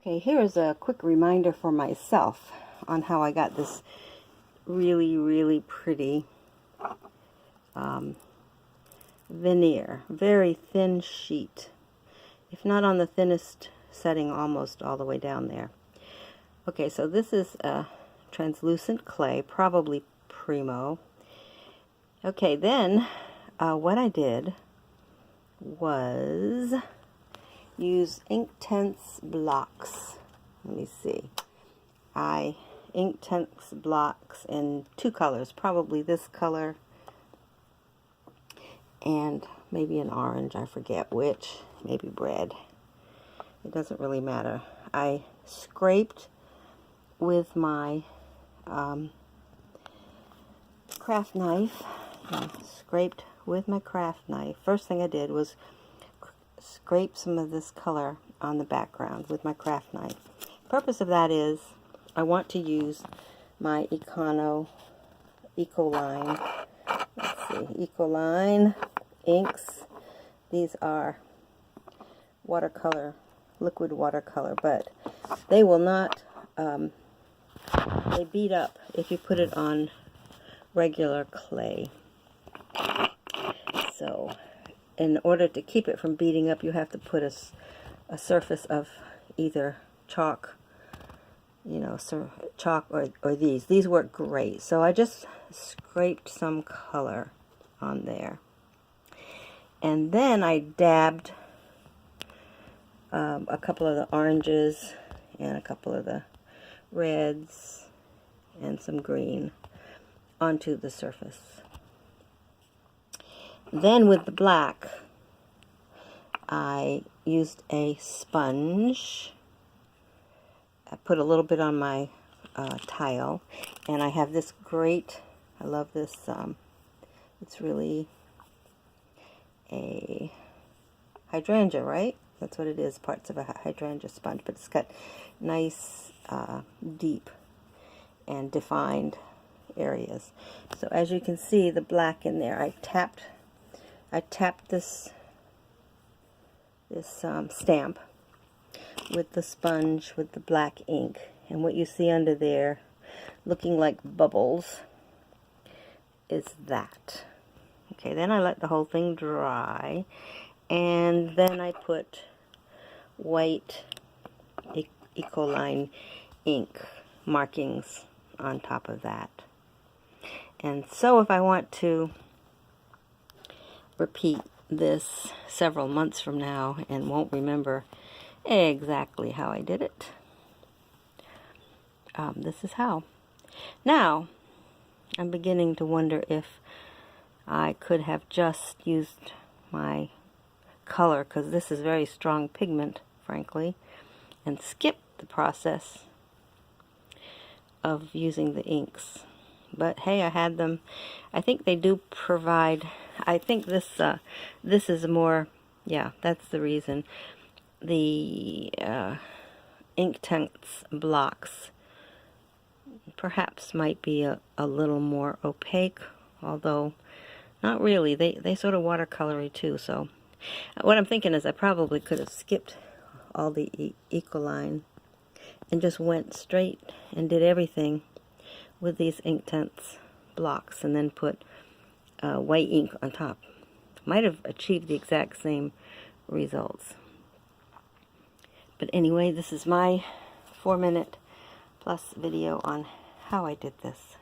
Okay, here is a quick reminder for myself on how I got this really pretty veneer. Very thin sheet. If not on the thinnest setting, almost all the way down there. Okay, so this is a translucent clay, probably Primo. Okay, then what I did was use Inktense Blocks. Let me see. I Inktense Blocks in two colors, probably this color and maybe an orange, I forget which, maybe red. It doesn't really matter. I scraped with my craft knife. Scraped with my craft knife. First thing I did was scrape some of this color on the background with my craft knife. Purpose of that is I want to use my Ecoline, let's see, Ecoline inks. These are watercolor, liquid watercolor, but they will not, they beat up if you put it on regular clay. So in order to keep it from beating up, you have to put a surface of either chalk, chalk or these. These work great. So I just scraped some color on there. And then I dabbed a couple of the oranges and a couple of the reds and some green onto the surface. Then with the black, I used a sponge. I put a little bit on my tile, and I have this great, I love this, it's really a hydrangea, right? That's what it is, parts of a hydrangea sponge, but it's got nice, deep and defined areas. So as you can see, the black in there, I tapped this stamp with the sponge with the black ink, and what you see under there looking like bubbles is that. Okay, then I let the whole thing dry, and then I put white Ecoline ink markings on top of that. And so if I want to repeat this several months from now and won't remember exactly how I did it, this is how. Now, I'm beginning to wonder if I could have just used my color, because this is very strong pigment, frankly, and skipped the process of using the inks. But hey, I had them. I think they do provide, I think this is more, yeah, that's the reason. The Inktense Blocks perhaps might be a little more opaque, although not really. They sort of watercolory too. So what I'm thinking is I probably could have skipped all the Ecoline and just went straight and did everything with these Inktense Blocks and then put white ink on top. Might have achieved the exact same results. But anyway, this is my 4-minute plus video on how I did this.